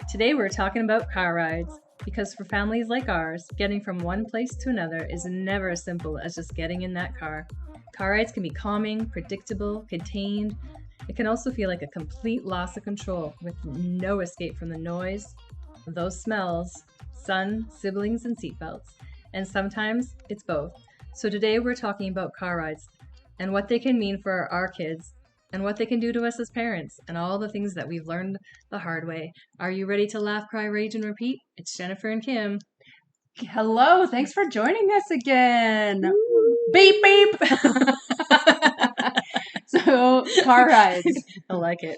Today we're talking about car rides, because for families like ours, getting from one place to another is never as simple as just getting in that car. Car rides can be calming, predictable, contained. It can also feel like a complete loss of control with no escape from the noise, those smells, sun, siblings, and seatbelts. And sometimes it's both. So today we're talking about car rides and what they can mean for our kids and what they can do to us as parents and all the things that we've learned the hard way. Are you ready to laugh, cry, rage, and repeat? It's Jennifer and Kim. Hello, thanks for joining us again. Beep, beep. So, car rides. I like it.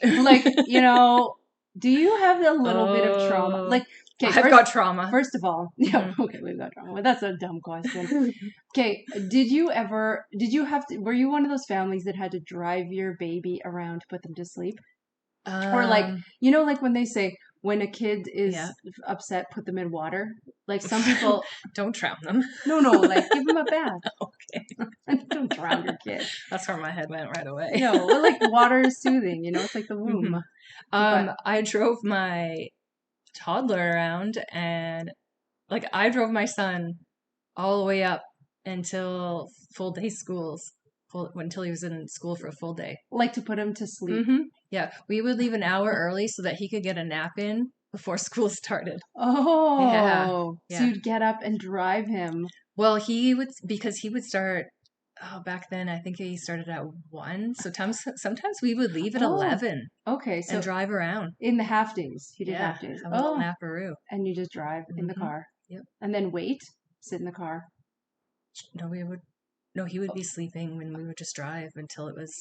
Do you have a little bit of trauma? I've got trauma. First of all, we've got trauma. Well, that's a dumb question. Okay, were you one of those families that had to drive your baby around to put them to sleep? Or when they say, when a kid is upset, put them in water. Like some people... Don't drown them. No, give them a bath. Okay. Don't drown your kid. That's where my head went right away. No, water is soothing, it's like the womb. I drove my toddler around and I drove my son all the way up until full day schools. Until he was in school for a full day. To put him to sleep. Mm-hmm. Yeah, we would leave an hour early so that he could get a nap in before school started. Oh, yeah. So you'd get up and drive him. Well, because he would start. Oh, back then I think he started at 1. So sometimes we would leave at 11. Okay, and drive around in the half days. He did half days. A little naparoo. And you just drive in the car. Yep. And then sit in the car. No, he would be sleeping when we would just drive until it was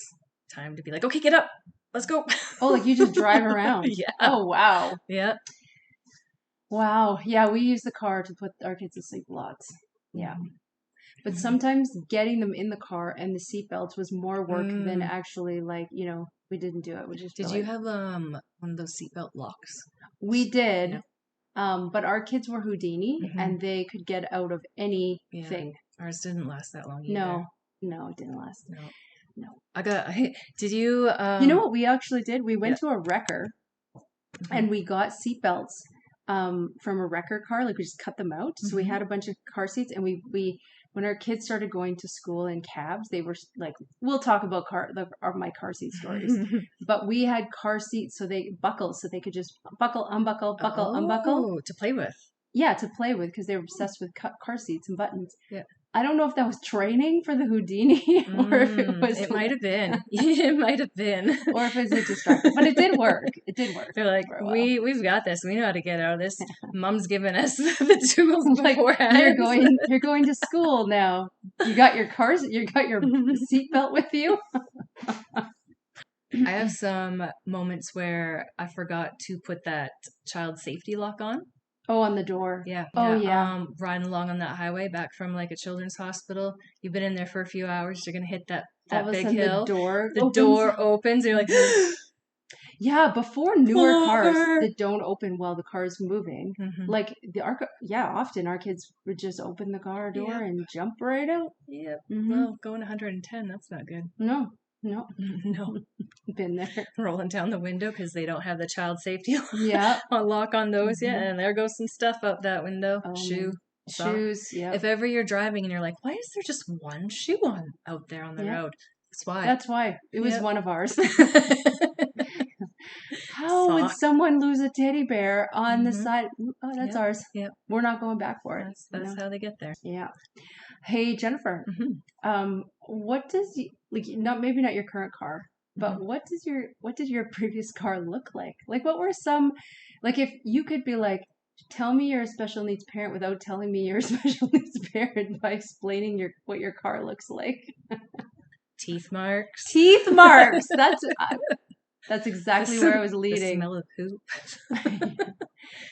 time to be like, okay, get up, let's go. Oh, you just drive around. Yeah. Oh, wow. Yeah. Wow. Yeah, we use the car to put our kids to sleep lots. Yeah. But sometimes getting them in the car and the seatbelts was more work than actually we didn't do it. We just Did you have one of those seatbelt locks? We did. Yeah. But our kids were Houdini and they could get out of anything. Yeah. Ours didn't last that long either. No, it didn't last. No. Did you... you know what we actually did? We went to a wrecker and we got seatbelts from a wrecker car. We just cut them out. So we had a bunch of car seats and we when our kids started going to school in cabs, they were we'll talk about my car seat stories. But we had car seats so they could just buckle, unbuckle, unbuckle. To play with. Yeah, to play with because they were obsessed with car seats and buttons. Yeah. I don't know if that was training for the Houdini or if it was... It might have been. It might have been. Or if it was a distraction. But it did work. It did work. They're like, we've got this. We know how to get out of this. Mom's given us the tools beforehand. You're going to school now. You got your seatbelt with you? I have some moments where I forgot to put that child safety lock on. Oh, on the door. Yeah. Oh, yeah. Riding along on that highway back from a children's hospital. You've been in there for a few hours. You're going to hit that big hill. The door opens. You're like... Yeah, before newer cars that don't open while the car's moving. Often our kids would just open the car door and jump right out. Yeah. Well, going 110, that's not good. No. Been there. Rolling down the window because they don't have the child safety lock on those yet. And there goes some stuff out that window. Shoes. Yeah. If ever you're driving and you're like, why is there just one shoe out there on the road? That's why. It was one of ours. How would someone lose a teddy bear on the side? Oh, that's ours. Yeah. We're not going back for it. That's how they get there. Yeah. Hey, Jennifer. What does maybe not your current car, but what did your previous car look like? What were some, if you could be tell me you're a special needs parent without telling me you're a special needs parent by explaining what your car looks like. Teeth marks. That's exactly where I was leading. The smell of poop.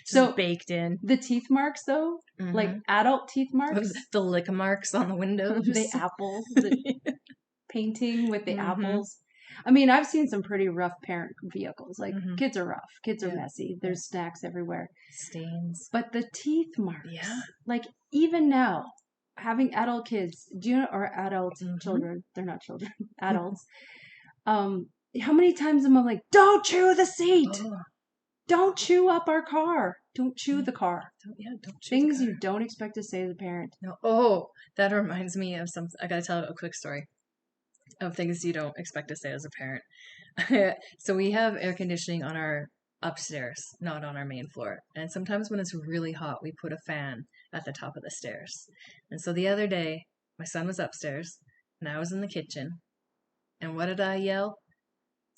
So baked in. The teeth marks, though, adult teeth marks. The lick marks on the windows. The apples. The painting with the apples. I mean, I've seen some pretty rough parent vehicles. Kids are rough. Kids are messy. There's snacks everywhere. Stains. But the teeth marks. Yeah. Even now, having adult kids, or adult children. They're not children. Adults. How many times am I like, don't chew the seat? don't chew up our car. Don't chew the car. Don't chew Things the car. you don't expect to say as a parent. No. Oh, that reminds me of some. I gotta tell a quick story of things you don't expect to say as a parent. So we have air conditioning on our upstairs, not on our main floor. And sometimes when it's really hot, we put a fan at the top of the stairs. And so the other day, my son was upstairs and I was in the kitchen. And what did I yell?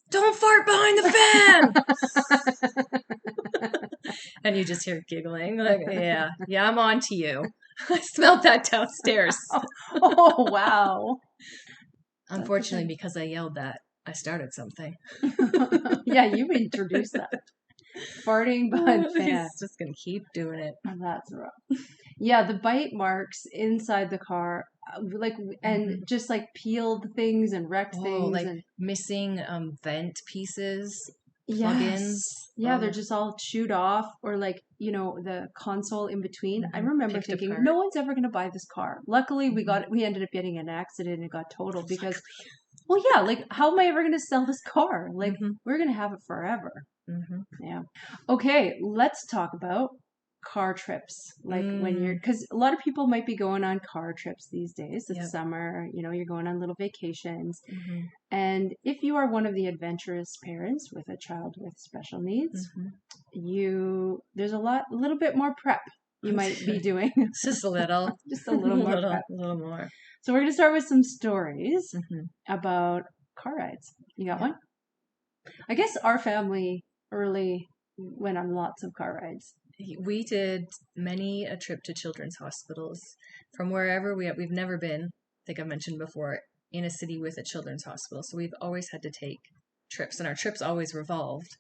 Don't fart behind the fan! And you just hear giggling. Like, yeah, I'm on to you. I smelled that downstairs. Oh, wow. Unfortunately, because I yelled that, I started something. Yeah, you introduced that. Farting behind the fan. He's just going to keep doing it. Oh, that's rough. Yeah, the bite marks inside the car, and just like peeled things and wrecked things. Like and missing vent pieces, yes. plugins. Yeah, they're just all chewed off, or like, the console in between. I remember thinking, no one's ever going to buy this car. Luckily, we ended up getting an accident and it got totaled because, well, yeah, like, how am I ever going to sell this car? Like, we're going to have it forever. Yeah. Okay, let's talk about car trips. Like when because a lot of people might be going on car trips these days. It's summer, you're going on little vacations. And if you are one of the adventurous parents with a child with special needs, there's a little bit more prep you might be doing. Just a little. Just a little more prep. A little more. So we're going to start with some stories about car rides. You got one? I guess our family early went on lots of car rides. We did many a trip to children's hospitals from wherever we've never been. I think I mentioned before, in a city with a children's hospital. So we've always had to take trips, and our trips always revolved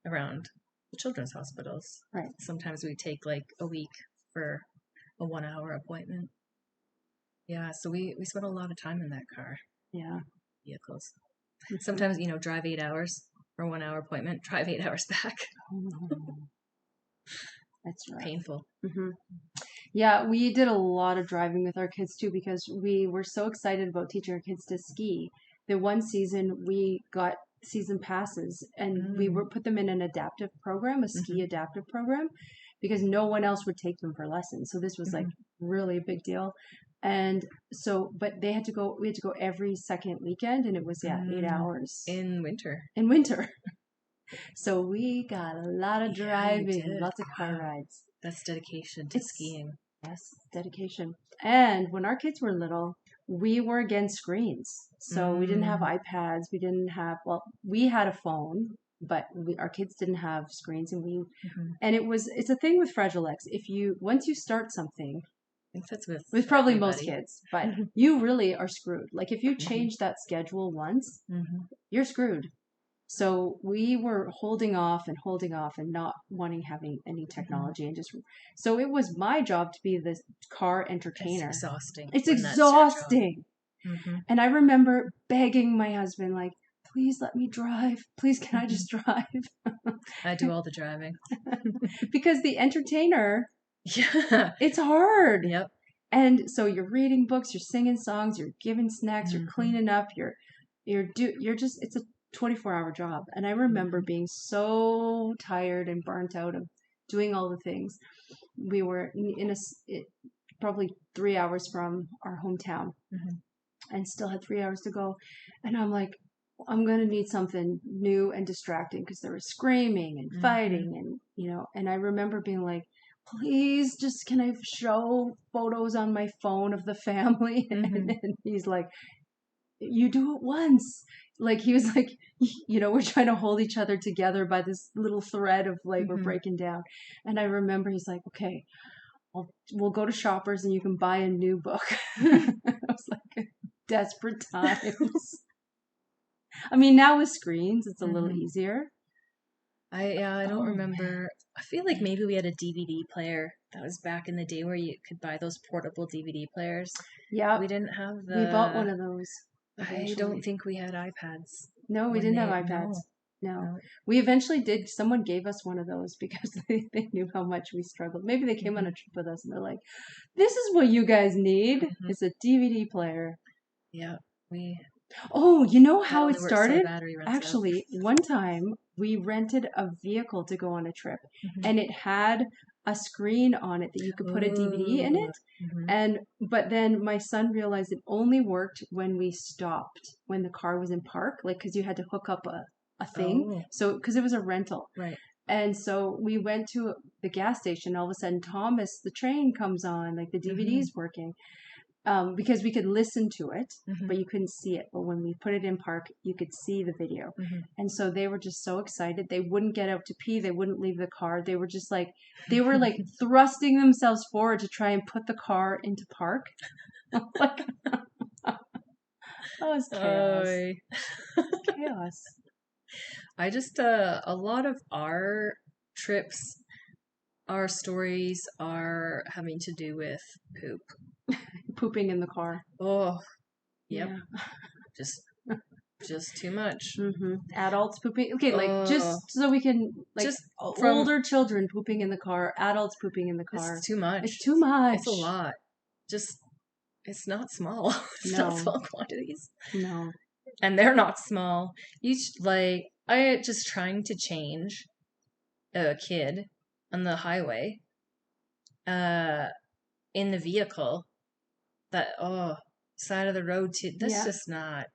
around the children's hospitals. Right. Sometimes we take like a week for a 1-hour appointment. Yeah, so we spent a lot of time in that car. Yeah. Vehicles. Sometimes, drive 8 hours for a 1-hour appointment, drive 8 hours back. That's right. Painful. Yeah, we did a lot of driving with our kids too because we were so excited about teaching our kids to ski. The one season we got season passes and we put them in an adaptive program, a ski adaptive program, because no one else would take them for lessons. So this was like really a big deal. And so, but we had to go every second weekend, and it was 8 hours in winter. So we got a lot of driving, lots of car rides. That's dedication to skiing. Yes, dedication. And when our kids were little, we were against screens. So we didn't have iPads. We had a phone, but our kids didn't have screens, and and it's a thing with Fragile X. Once you start something, I think that's with probably most kids, but you really are screwed. Like if you change that schedule once, you're screwed. So we were holding off and not wanting having any technology and so it was my job to be the car entertainer. It's exhausting. It's exhausting. And I remember begging my husband, like, please let me drive. Please, can I just drive? I do all the driving. Because the entertainer, it's hard. Yep. And so you're reading books, you're singing songs, you're giving snacks, you're cleaning up, it's a 24-hour job. And I remember being so tired and burnt out of doing all the things. We were probably 3 hours from our hometown and still had 3 hours to go. And I'm like, I'm going to need something new and distracting because there was screaming and fighting and I remember being like, please, just can I show photos on my phone of the family? And he's like, you do it once. Like, he was like, we're trying to hold each other together by this little thread of like, we're breaking down. And I remember he's like, okay, we'll go to Shoppers and you can buy a new book. I was like, desperate times. I mean, now with screens, it's a little easier. I don't remember. I feel like maybe we had a DVD player. That was back in the day where you could buy those portable DVD players. Yeah. We didn't have We bought one of those. I don't think we had iPads. No, we didn't have iPads. No. We eventually did. Someone gave us one of those because they knew how much we struggled. Maybe they came on a trip with us and they're like, this is what you guys need. It's a DVD player. Yeah. We Oh, you know That how it only works till the started? battery runs out. Actually, one time we rented a vehicle to go on a trip, and it had a screen on it that you could put a DVD in Ooh. it. And but then my son realized it only worked when we stopped, when the car was in park, like because you had to hook up a thing. Oh, So because it was a rental. right. And so we went to the gas station. All of a sudden, Thomas the Train comes on, like the DVD's working, because we could listen to it, but you couldn't see it. But when we put it in park, you could see the video. And so they were just so excited. They wouldn't get out to pee. They wouldn't leave the car. They were just like, they were like thrusting themselves forward to try and put the car into park. Like, that was chaos. Oy. Chaos. I just, a lot of our trips, our stories are having to do with poop. Pooping in the car. Oh, yep. Yeah. Just too much. Adults pooping. Okay, like just so we can like Just older children pooping in the car, adults pooping in the car. It's too much. It's too much. It's a lot. Just, it's not small. It's No. not small quantities. No. And they're not small. I just trying to change a kid on the highway, in the vehicle, side of the road too. That's just not.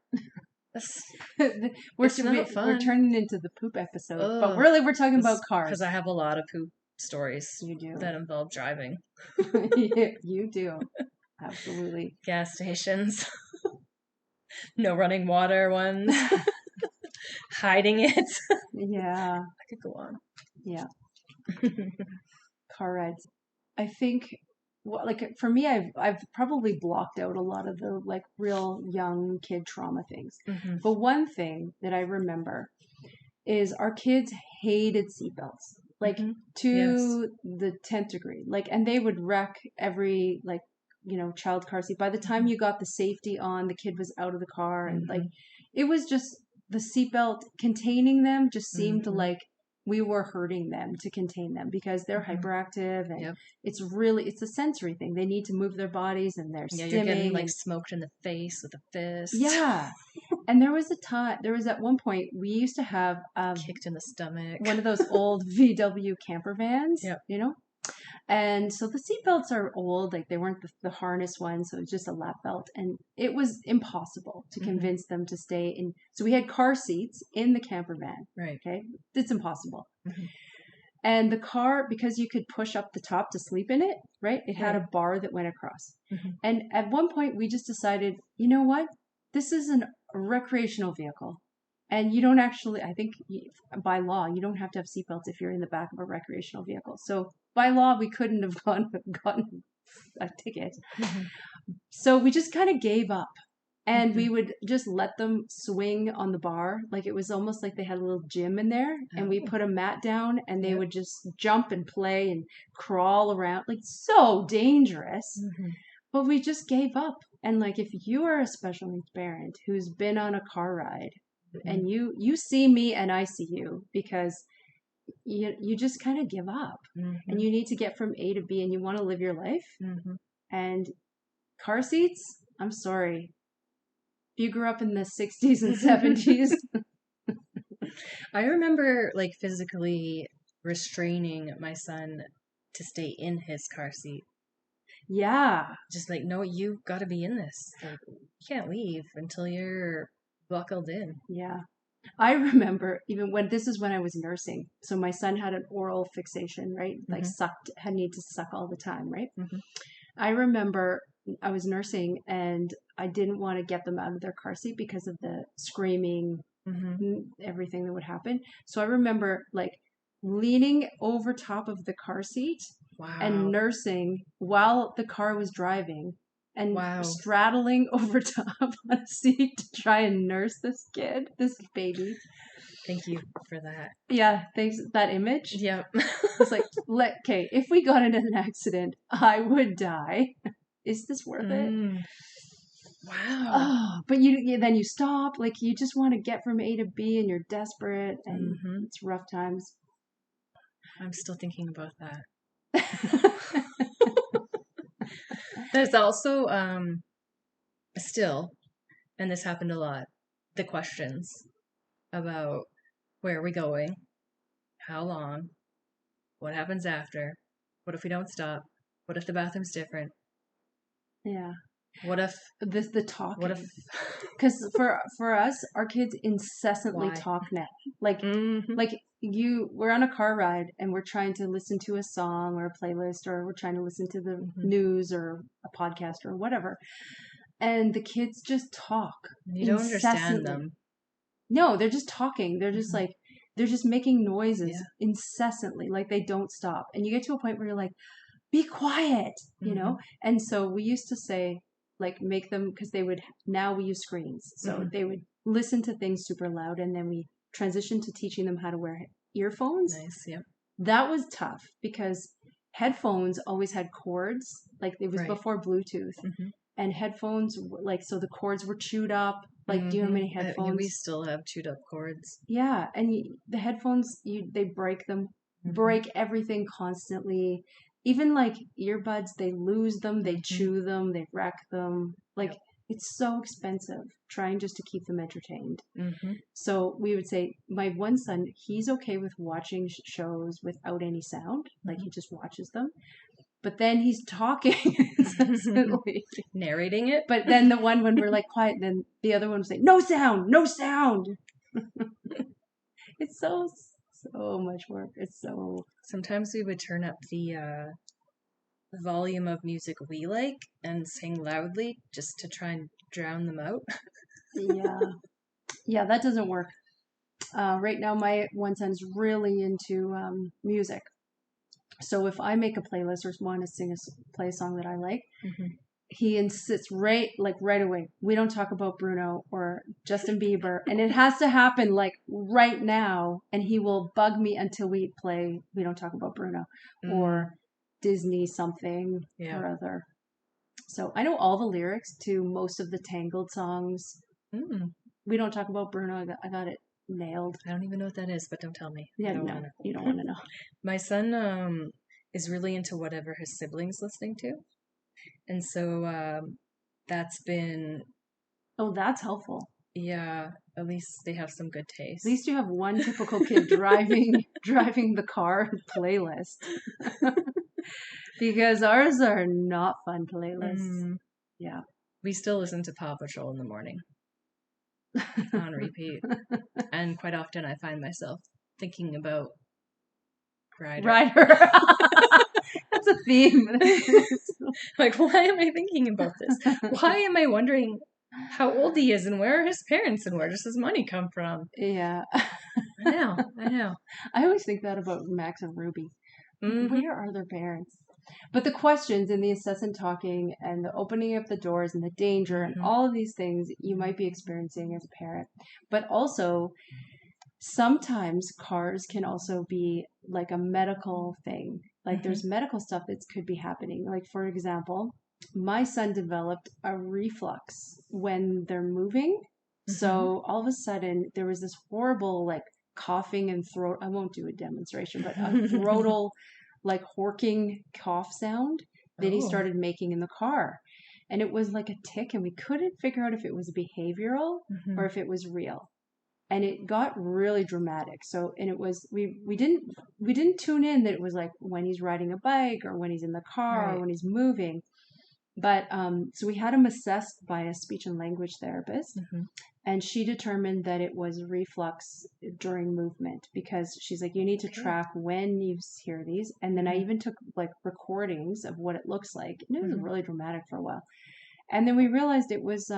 That's it's not fun. We're turning into the poop episode, but really we're talking about cars. Because I have a lot of poop stories You do. that involve driving. You do. Absolutely. Gas stations. No running water ones. Hiding it. Yeah. I could go on. Yeah. Car rides. I think, well, like for me, I've probably blocked out a lot of the like real young kid trauma things. But one thing that I remember is our kids hated seatbelts, like to the 10th degree. Like, and they would wreck every like, child car seat. By the time you got the safety on, the kid was out of the car, and like it was just the seatbelt containing them just seemed like we were hurting them to contain them because they're hyperactive, and it's a sensory thing. They need to move their bodies, and they're stimming. You're getting like smoked in the face with a fist. Yeah. And there was at one point we used to have kicked in the stomach. One of those old VW camper vans, And so the seat belts are old, like they weren't the harness ones, so it was just a lap belt. And it was impossible to convince them to stay in. So we had car seats in the camper van. Right. Okay. It's impossible. And the car, because you could push up the top to sleep in it, right? It had a bar that went across. And at one point we just decided, you know what? This is a recreational vehicle. And you don't actually, I think by law, you don't have to have seatbelts if you're in the back of a recreational vehicle. So by law, we couldn't have gotten a ticket. So we just kind of gave up. And we would just let them swing on the bar. Like it was almost like they had a little gym in there. And we put a mat down and they would just jump and play and crawl around. Like so dangerous. But we just gave up. And like if you are a special needs parent who's been on a car ride, and you see me and I see you, because you just kind of give up, and you need to get from A to B, and you want to live your life. And car seats, I'm sorry, if you grew up in the 60s and 70s. I remember like physically restraining my son to stay in his car seat. Yeah. Just like, no, you got to be in this. Like, you can't leave until you're buckled in. Yeah. I remember even when I was nursing. So my son had an oral fixation, right? Like need to suck all the time, right? I remember I was nursing and I didn't want to get them out of their car seat because of the screaming, everything that would happen. So I remember like leaning over top of the car seat and nursing while the car was driving. And straddling over top on a seat to try and nurse this baby. Thank you for that. Yeah, thanks. That image. Yep. It's like, okay, if we got in an accident, I would die. Is this worth it? Wow. Oh, but then you stop. Like you just want to get from A to B, and you're desperate, and it's rough times. I'm still thinking about that. There's also still and this happened a lot, the questions about where are we going, how long, what happens after, what if we don't stop, what if the bathroom's different, Yeah. what if The talking. what if Because for us, our kids incessantly Why? talk now. Like Mhm. like we're on a car ride and we're trying to listen to a song or a playlist, or we're trying to listen to the news or a podcast or whatever, and the kids just talk You don't understand incessantly. them. No, they're just talking. They're just like they're just making noises Yeah. incessantly, like they don't stop. And you get to a point where you're like, be quiet, you know? And so we used to say, like, make them, because now we use screens. So they would listen to things super loud, and then we transitioned to teaching them how to wear earphones. Nice, yeah. That was tough because headphones always had cords, like it was Right. before Bluetooth. And headphones, like, so the cords were chewed up. Like, do you know how many headphones? We still have chewed up cords. Yeah, and the headphones, they break them, break everything constantly. Even like earbuds, they lose them, they chew them, they wreck them. Like, it's so expensive trying just to keep them entertained. So we would say, my one son, he's okay with watching shows without any sound. Like, he just watches them. But then he's talking incessantly. Narrating it. But then the one when we're like quiet, then the other one would say, no sound, no sound. It's so much work. It's so. Sometimes we would turn up the volume of music we like and sing loudly just to try and drown them out. Yeah, that doesn't work. Right now, my one son's really into music. So if I make a playlist or want to play a song that I like, he insists right away. We don't talk about Bruno or Justin Bieber, and it has to happen like right now. And he will bug me until we play. We don't talk about Bruno or Disney something or other. So I know all the lyrics to most of the Tangled songs. We don't talk about Bruno. I got it nailed. I don't even know what that is, but don't tell me. Yeah, no, you don't want to know. My son is really into whatever his siblings listening to, and so that's been. Oh, that's helpful. Yeah, at least they have some good taste. At least you have one typical kid driving the car playlist. Because ours are not fun playlists. Yeah. We still listen to Paw Patrol in the morning on repeat. And quite often I find myself thinking about Ryder. That's a theme. Like, why am I thinking about this? Why am I wondering how old he is and where are his parents and where does his money come from? Yeah. I know. I always think that about Max and Ruby. Where are their parents? But the questions and the incessant talking and the opening up the doors and the danger and all of these things you might be experiencing as a parent. But also, sometimes cars can also be like a medical thing. Like there's medical stuff that could be happening. Like, for example, my son developed a reflux when they're moving. So all of a sudden there was this horrible like coughing and throat. I won't do a demonstration, but a throatal like horking cough sound that he started making in the car. And it was like a tick, and we couldn't figure out if it was behavioral or if it was real. And it got really dramatic. So, and it was, we didn't tune in that it was like when he's riding a bike or when he's in the car or when he's moving. But, so we had him assessed by a speech and language therapist. And she determined that it was reflux during movement, because she's like, you need to track when you hear these. And then I even took like recordings of what it looks like. And it was really dramatic for a while. And then we realized it was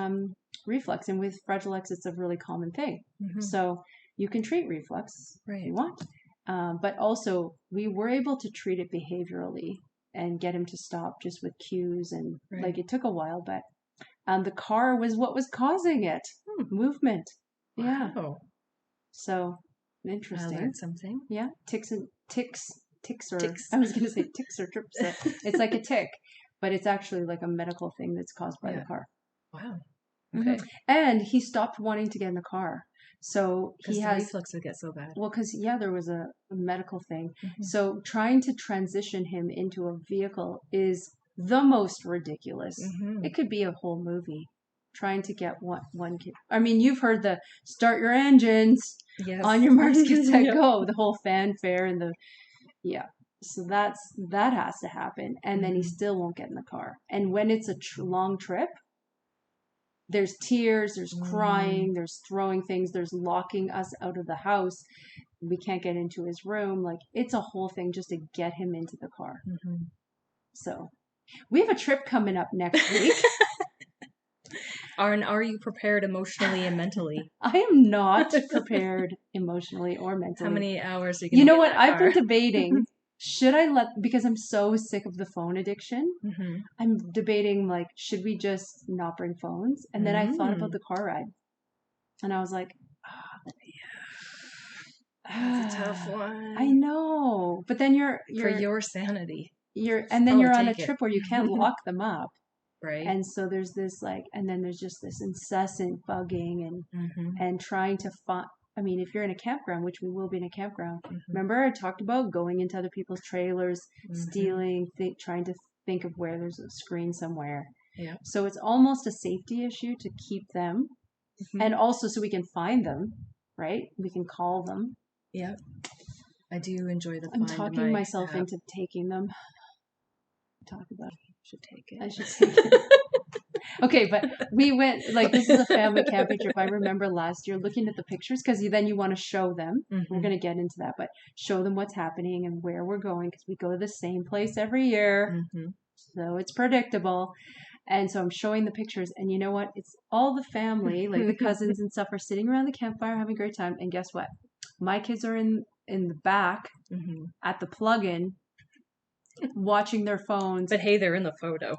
reflux. And with Fragile X, it's a really common thing. So you can treat reflux if you want. But also we were able to treat it behaviorally and get him to stop just with cues. And like it took a while, but the car was what was causing it. Movement. Yeah. Wow. So interesting. I learned something. Yeah. Ticks. I Ticks. was going to say ticks or trips. It's like a tick, but it's actually like a medical thing that's caused by the car. Wow. Okay. And he stopped wanting to get in the car. So he has reflux would get so bad. Well, because there was a medical thing. So trying to transition him into a vehicle is the most ridiculous. It could be a whole movie. trying to get one kid. I mean, you've heard the start your engines Yes. on your marks, get set, Yep. go. The whole fanfare and yeah. So that has to happen. And then he still won't get in the car. And when it's a long trip, there's tears, there's crying, there's throwing things, there's locking us out of the house. We can't get into his room. Like, it's a whole thing just to get him into the car. So we have a trip coming up next week. Are you prepared emotionally and mentally? I am not prepared emotionally or mentally. How many hours are you You going to know what? I've been debating, should I because I'm so sick of the phone addiction. I'm debating, like, should we just not bring phones? And then I thought about the car ride. And I was like, that's a tough one. I know. But then you're for your sanity. You're on a trip where you can't lock them up. Right. And so there's this and then there's just this incessant bugging and trying to find. I mean, if you're in a campground, which we will be in a campground, remember I talked about going into other people's trailers, stealing, trying to think of where there's a screen somewhere. Yeah. So it's almost a safety issue to keep them, and also so we can find them, right? We can call them. Yeah. I do enjoy the. I'm talking myself into taking them. Talk about it. Should take it. I should take it. Okay, but we went, this is a family camping trip. I remember last year looking at the pictures, because then you want to show them. We're going to get into that, but show them what's happening and where we're going, because we go to the same place every year. So it's predictable. And so I'm showing the pictures, and you know what? It's all the family, like the cousins and stuff, are sitting around the campfire having a great time. And guess what? My kids are in the back at the plug-in, watching their phones. But hey, they're in the photo.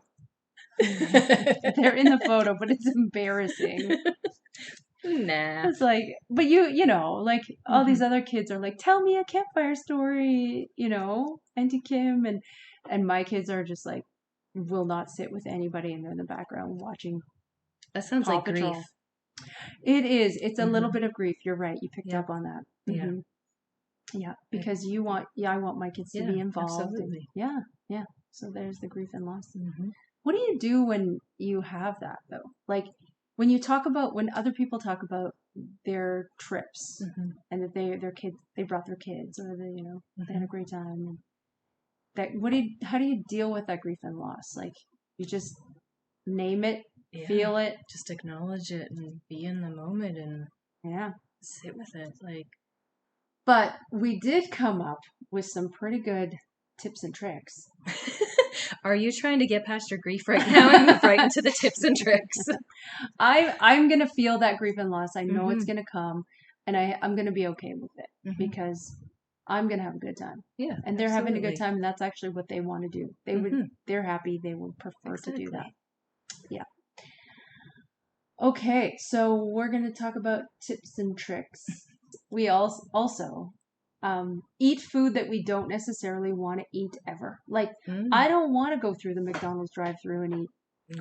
They're in the photo, but it's embarrassing. Nah. It's like, but you know, all these other kids are like, tell me a campfire story, Auntie Kim, and my kids are just like, will not sit with anybody, and they're in the background watching. That sounds like Patrol. grief. It is. It's a little bit of grief. You're right. You picked up on that. Yeah, because I want my kids to be involved. Absolutely. Yeah. So there's the grief and loss. What do you do when you have that, though? Like, when other people talk about their trips and that they brought their kids, or they had a great time. How do you deal with that grief and loss? Like, you just name it, feel it, just acknowledge it, and be in the moment, and sit with it. But we did come up with some pretty good tips and tricks. Are you trying to get past your grief right now and move right into the tips and tricks? I'm gonna feel that grief and loss. I know it's gonna come, and I'm gonna be okay with it because I'm gonna have a good time. Yeah, and they're having a good time, and that's actually what they want to do. They're happy. They would prefer to do that. Yeah. Okay, so we're gonna talk about tips and tricks. We also eat food that we don't necessarily want to eat ever. Like, I don't want to go through the McDonald's drive-thru and eat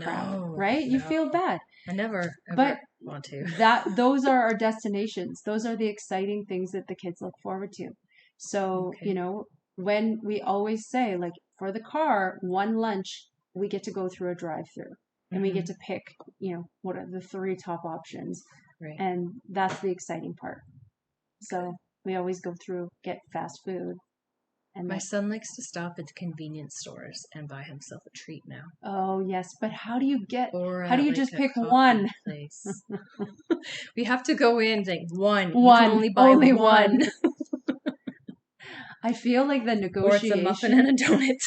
crap, right? You feel bad. I never want to. Those are our destinations. Those are the exciting things that the kids look forward to. So, when we always say, like, for the car, one lunch, we get to go through a drive-thru. And we get to pick, what are the 3 top options. Right. And that's the exciting part. So we always go through, get fast food. And my son likes to stop at convenience stores and buy himself a treat now. Oh, yes. But how do you just pick one? Place. We have to go in and think, one. You can only buy one. I feel like the negotiation. Or it's a muffin and a donut.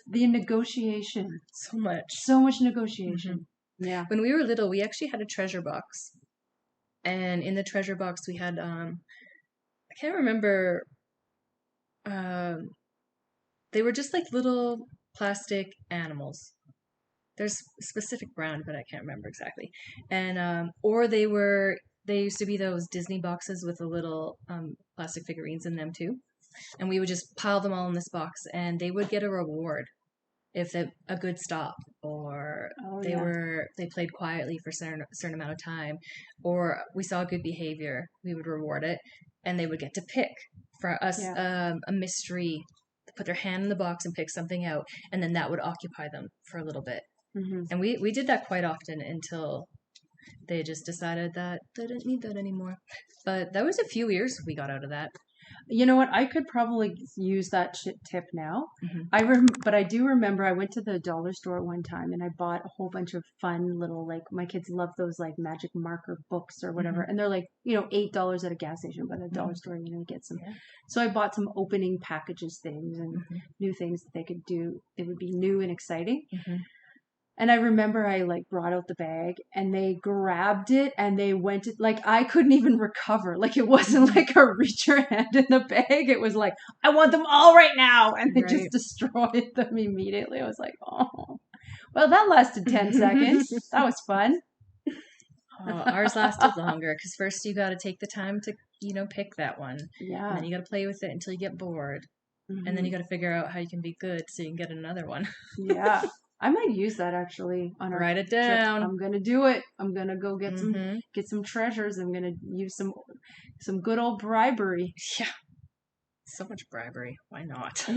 The negotiation. So much. So much negotiation. Yeah. When we were little, we actually had a treasure box. And in the treasure box, we had, I can't remember, they were just like little plastic animals. There's a specific brand, but I can't remember exactly. And, or they used to be those Disney boxes with the little plastic figurines in them too. And we would just pile them all in this box, and they would get a reward if a good stop, or they played quietly for a certain amount of time, or we saw good behavior, we would reward it, and they would get to pick for us a mystery, put their hand in the box and pick something out, and then that would occupy them for a little bit. And we did that quite often until They just decided that they didn't need that anymore. But that was a few years we got out of that. You know what? I could probably use that tip now. Mm-hmm. But I do remember I went to the dollar store one time and I bought a whole bunch of fun little, like, my kids love those like magic marker books or whatever, Mm-hmm. and they're like, $8 at a gas station, but at a dollar store, you get some. Yeah. So I bought some opening packages things and new things that they could do. It would be new and exciting. Mm-hmm. And I remember I like brought out the bag and they grabbed it and they went like I couldn't even recover. Like it wasn't like a reach your hand in the bag. It was like, I want them all right now. And they just destroyed them immediately. I was like, oh, well, that lasted 10 seconds. That was fun. Ours lasted longer because first you got to take the time to, pick that one. Yeah. And then you got to play with it until you get bored. Mm-hmm. And then you got to figure out how you can be good so you can get another one. Yeah. I might use that actually on our Write it down. Trip. I'm gonna do it. I'm gonna go get some treasures. I'm gonna use some good old bribery. Yeah, so much bribery. Why not?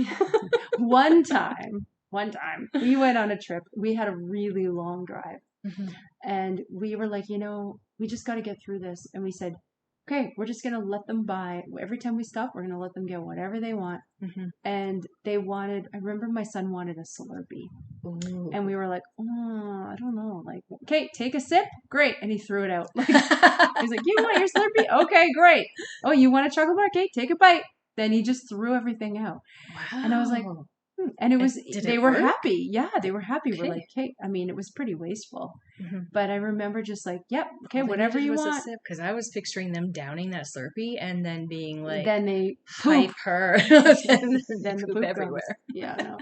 One time, we went on a trip. We had a really long drive, and we were like, we just got to get through this. And we said, okay, we're just gonna let them buy. Every time we stop, we're gonna let them get whatever they want. And they wanted. I remember my son wanted a Slurpee. Ooh. And we were like, I don't know. Like, okay, take a sip. Great. And he threw it out. Like, he's like, you want your Slurpee? Okay, great. Oh, you want a chocolate bar? Okay, take a bite. Then he just threw everything out. Wow. And I was like, And it was, they were happy. Yeah, they were happy. Okay. We're like, hey, I mean, it was pretty wasteful. But I remember just like, yep, okay, whatever you want. Because I was picturing them downing that Slurpee and then being like, then they hype her. then the poop everywhere. Comes. Yeah, no.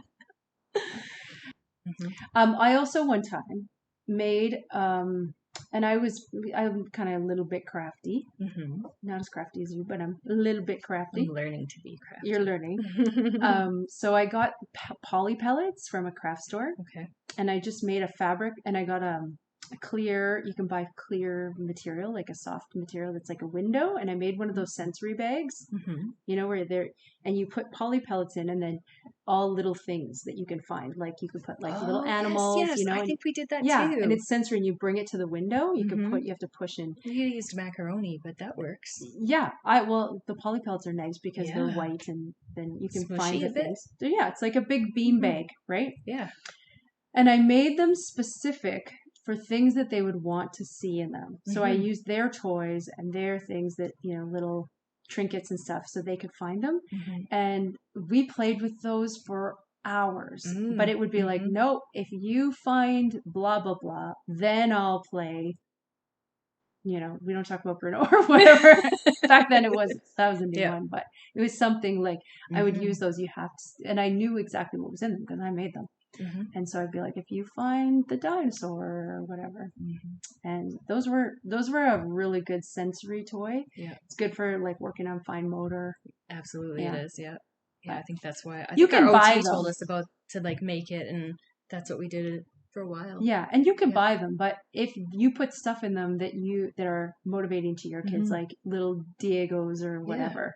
I also one time made, and I'm kind of a little bit crafty. Not as crafty as you, but I'm a little bit crafty. I'm learning to be crafty. You're learning. So I got poly pellets from a craft store. Okay. And I just made a fabric, and I got a clear, you can buy clear material, like a soft material that's like a window. And I made one of those sensory bags, where they're, and you put poly pellets in, and then all little things that you can find. Like you could put like little animals, yes. I think we did that too. Yeah, and it's sensory, and you bring it to the window. You have to push in. We used macaroni, but that works. Yeah, the poly pellets are nice because they're white, and then you can find the things. So, yeah, it's like a big bean bag, right? Yeah. And I made them specific for things that they would want to see in them. So I used their toys and their things that, little trinkets and stuff so they could find them. And we played with those for hours. But it would be like, no, if you find blah, blah, blah, then I'll play. We don't talk about Bruno or whatever. Back then that was a new one, but it was something like I would use those. You have to, and I knew exactly what was in them because I made them. And so I'd be like, if you find the dinosaur or whatever. And those were a really good sensory toy. Yeah. It's good for like working on fine motor. Absolutely it is, yeah. Yeah, I think that's why you can buy them. Told us about to like make it, and that's what we did for a while. Yeah, and you can buy them, but if you put stuff in them that are motivating to your kids, like little Diegos or whatever,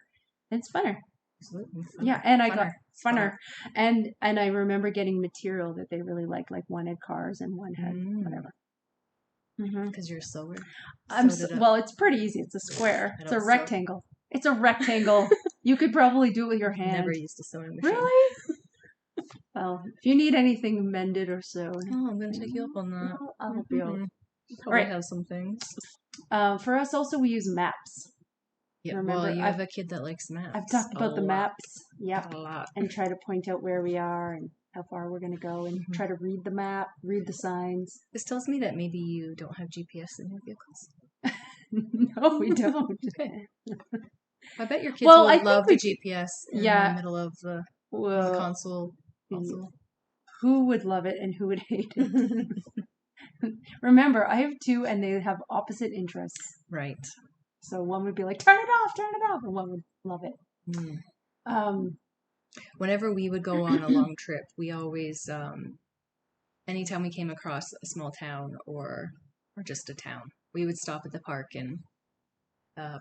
it's funner. Absolutely. Yeah, and I got funner. And I remember getting material that they really liked, like one had cars and one had whatever. Because you're a sewer. Well, it's pretty easy. It's a square. It's a rectangle. It's a rectangle. You could probably do it with your hand. Never used a sewing machine. Really? Well, if you need anything mended or sewn. Oh, I'm going to take you up on that. I'll help you out. All right. Have some things. For us also, we use maps. Yeah, remember, you have a kid that likes maps. I've talked about the maps. Yep. A lot. And try to point out where we are and how far we're going to go and try to read the map, read the signs. This tells me that maybe you don't have GPS in your vehicles. No, we don't. I bet your kids would love the GPS in the middle of the console. Who would love it and who would hate it? Remember, I have two and they have opposite interests. Right. So one would be like, turn it off, and one would love it. Whenever we would go on a long trip, we always, anytime we came across a small town or just a town, we would stop at the park and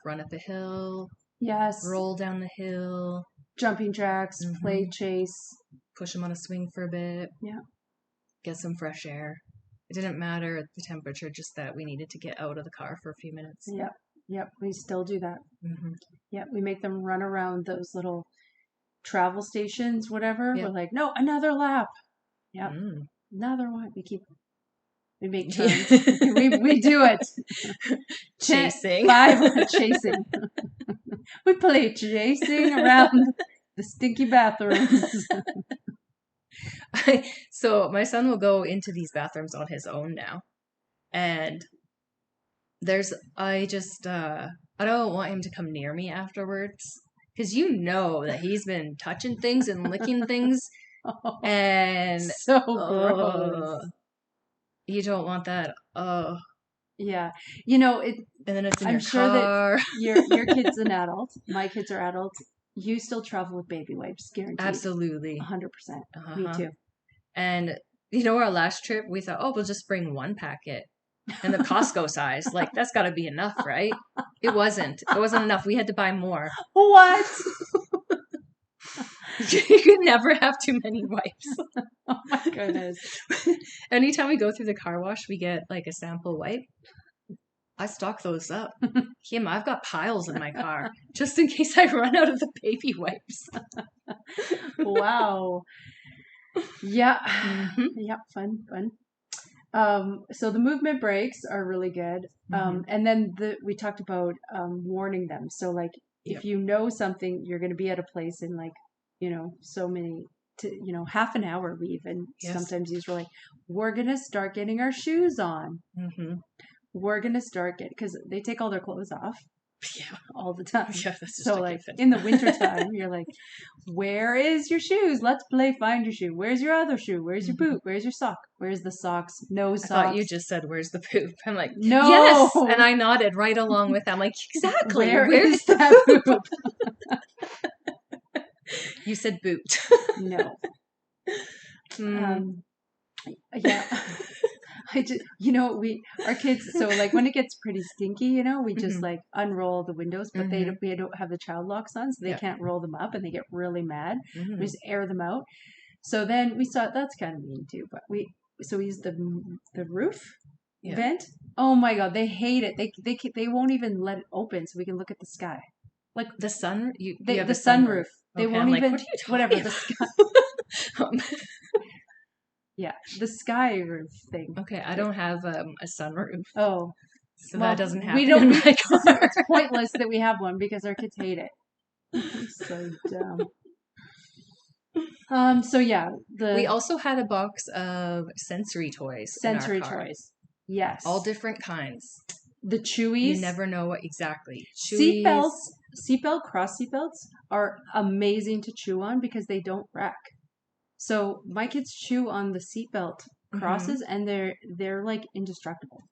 run up a hill. Yes. Roll down the hill. Jumping jacks, play chase. Push them on a swing for a bit. Yeah. Get some fresh air. It didn't matter the temperature, just that we needed to get out of the car for a few minutes. Yep. Yep. We still do that. Mm-hmm. Yep. We make them run around those little travel stations, whatever. Yep. We're like, no, another lap. Yep. Another one. We make turns. we do it. Chasing. 5 chasing. We play chasing around the stinky bathrooms. So my son will go into these bathrooms on his own now. And I don't want him to come near me afterwards. Because you know that he's been touching things and licking things. And so gross. You don't want that. Oh. Yeah. You know, and then it's in I'm your sure car. that your kid's an adult. My kids are adults. You still travel with baby wipes, guaranteed. Absolutely. 100%. Me too. And you know, our last trip, we thought, oh, we'll just bring one packet. And the Costco size, like, that's got to be enough, right? It wasn't. It wasn't enough. We had to buy more. What? You could never have too many wipes. Oh my goodness. Anytime we go through the car wash, we get like a sample wipe. I stock those up. Kim, I've got piles in my car just in case I run out of the baby wipes. Wow. Yeah. Mm-hmm. Yeah. Fun. So the movement breaks are really good. And then we talked about warning them. So like if you know something, you're going to be at a place in like, so many, half an hour we even sometimes use, like, we're going to start getting our shoes on. Mm-hmm. We're going to start because they take all their clothes off. Yeah. All the time. Yeah, that's just so like in the wintertime, you're like, where is your shoes? Let's play find your shoe. Where's your other shoe? Where's your boot? Where's your sock? Where's the socks? No socks. I thought you just said, where's the poop? I'm like, no. Yes. And I nodded right along with them. Like, exactly. Where's that poop? You said boot. No. Yeah. I just, our kids, so like when it gets pretty stinky, we just like unroll the windows, but we don't have the child locks on, so they can't roll them up and they get really mad. We just air them out. So then we thought that's kind of mean too, but we use the roof vent. Oh my God, they hate it. They won't even let it open so we can look at the sky. Like the sun, the sunroof. They won't even, what are you whatever, about? the sky. Yeah, the sky roof thing. Okay, I don't have a sunroof. Oh. So that doesn't happen. We don't. In my car. It's pointless that we have one because our kids hate it. So dumb. So yeah, we also had a box of sensory toys. Sensory toys. Yes. All different kinds. The Chewies. You never know what exactly. Seatbelt cross seatbelts are amazing to chew on because they don't wreck. So my kids chew on the seatbelt crosses and they're like indestructible.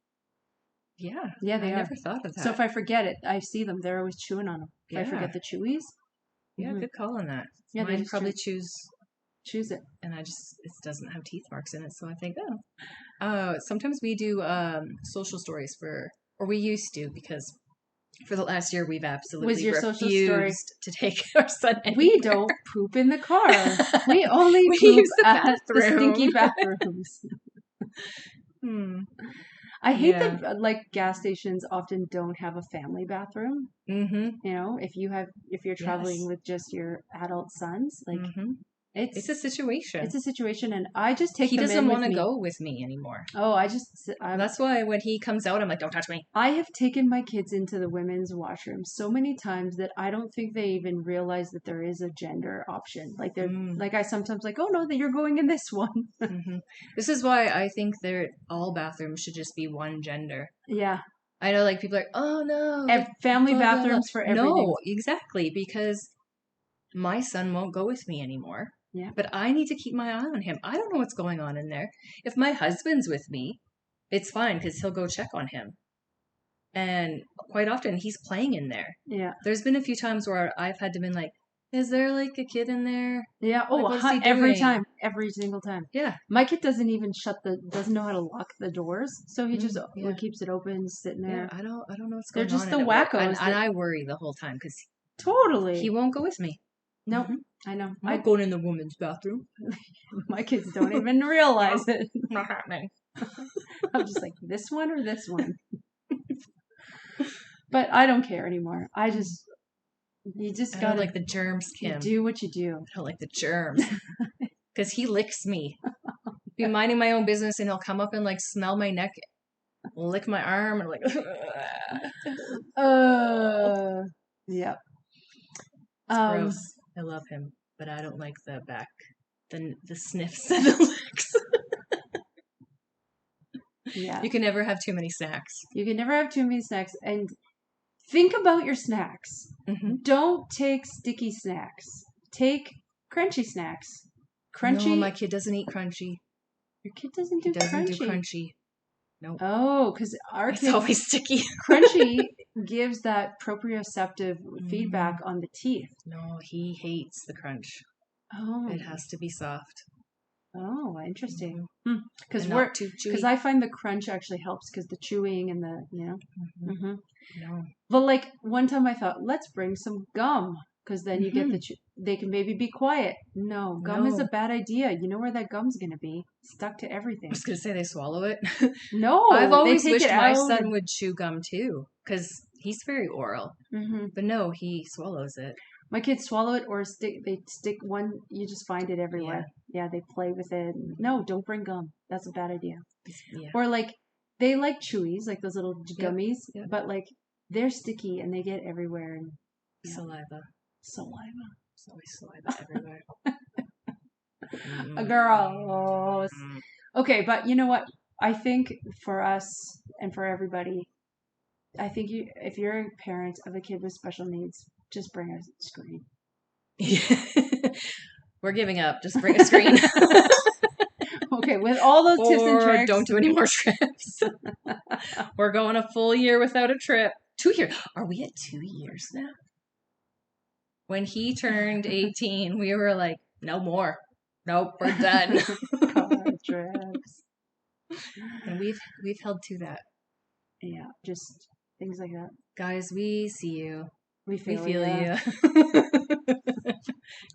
Yeah. Yeah, they are. I never thought of that. So if I forget it, I see them. They're always chewing on them. If I forget the Chewies. Yeah, good call on that. Yeah, mine probably choose it. And it doesn't have teeth marks in it, so I think, sometimes we do social stories or we used to, because for the last year we've absolutely refused to take our son anywhere. We don't poop in the car. We only poop at the stinky bathrooms. I hate that like gas stations often don't have a family bathroom. Mm-hmm. If you're traveling with just your adult sons, like it's a situation. It's a situation, and I just take them in with me. He doesn't want to go with me anymore. Oh, that's why when he comes out, I'm like, don't touch me. I have taken my kids into the women's washroom so many times that I don't think they even realize that there is a gender option. Like they're like, I sometimes like, oh no, that you're going in this one. This is why I think all bathrooms should just be one gender. Yeah. I know, like, people are like, oh no. Family bathrooms for everything. No, exactly, because my son won't go with me anymore. Yeah. But I need to keep my eye on him. I don't know what's going on in there. If my husband's with me, it's fine because he'll go check on him. And quite often he's playing in there. Yeah. There's been a few times where I've had to be like, is there like a kid in there? Yeah. Like, every time. Every single time. Yeah. My kid doesn't even doesn't know how to lock the doors. So he just keeps it open, sitting there. Yeah, I don't know what's going on. They're just the wackos. And I worry the whole time because totally he won't go with me. No, I know. I'm not going in the woman's bathroom. My kids don't even realize it. Not happening. I'm just like, this one or this one? But I don't care anymore. You just I gotta don't like the germs, Kim. do what you do. I don't like the germs. Because he licks me. Be minding my own business and he'll come up and like smell my neck, lick my arm, and like. Yeah. It's gross. I love him, but I don't like the back, the sniffs and the licks. Yeah. You can never have too many snacks. You can never have too many snacks. And think about your snacks. Mm-hmm. Don't take sticky snacks. Take crunchy snacks. Crunchy. No, my kid doesn't eat crunchy. Your kid doesn't do crunchy. No. Nope. Oh, because our It's kid always sticky. crunchy gives that proprioceptive feedback on the teeth. No, he hates the crunch. Oh. It has to be soft. Oh, interesting. Mm-hmm. Because I find the crunch actually helps because the chewing and the Mm-hmm. Mm-hmm. No. But like one time I thought, let's bring some gum because then you get they can maybe be quiet. No, gum is a bad idea. You know where that gum's gonna be? Stuck to everything. I was gonna say they swallow it. No, I've always they take wished it my out son would chew gum too, because he's very oral. Mm-hmm. But no, he swallows it. My kids swallow it or they stick one. You just find it everywhere. Yeah, they play with it. No, don't bring gum. That's a bad idea. Yeah. Or like they like chewies, like those little gummies, Yep. but like they're sticky and they get everywhere. And Saliva. There's always saliva everywhere. A girl. Okay, but you know what? I think for us and for everybody, I think if you're a parent of a kid with special needs, just bring a screen. We're giving up. Just bring a screen. Okay, with all those tips and tricks. Don't do any more trips. We're going a full year without a trip. 2 years. Are we at 2 years now? When he turned 18, we were like, no more. Nope, we're done. Trips. And we've held to that. Yeah, just things like that. Guys, we see you. We feel you.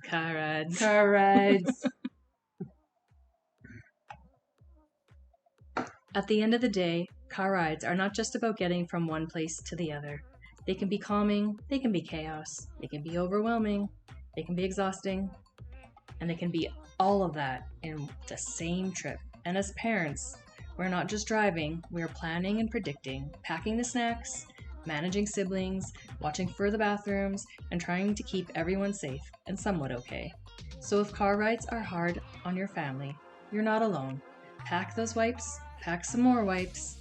Car rides. Car rides. At the end of the day, car rides are not just about getting from one place to the other. They can be calming, they can be chaos, they can be overwhelming, they can be exhausting, and they can be all of that in the same trip. And as parents, we're not just driving, we're planning and predicting, packing the snacks, managing siblings, watching for the bathrooms, and trying to keep everyone safe and somewhat okay. So if car rides are hard on your family, you're not alone. Pack those wipes, pack some more wipes,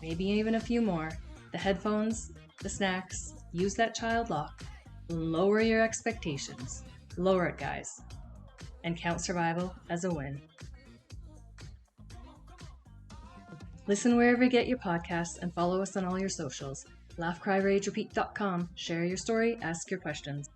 maybe even a few more. The headphones, the snacks, use that child lock, lower your expectations. Lower it, guys. And count survival as a win. Listen wherever you get your podcasts and follow us on all your socials. LaughCryRageRepeat.com. Share your story, ask your questions.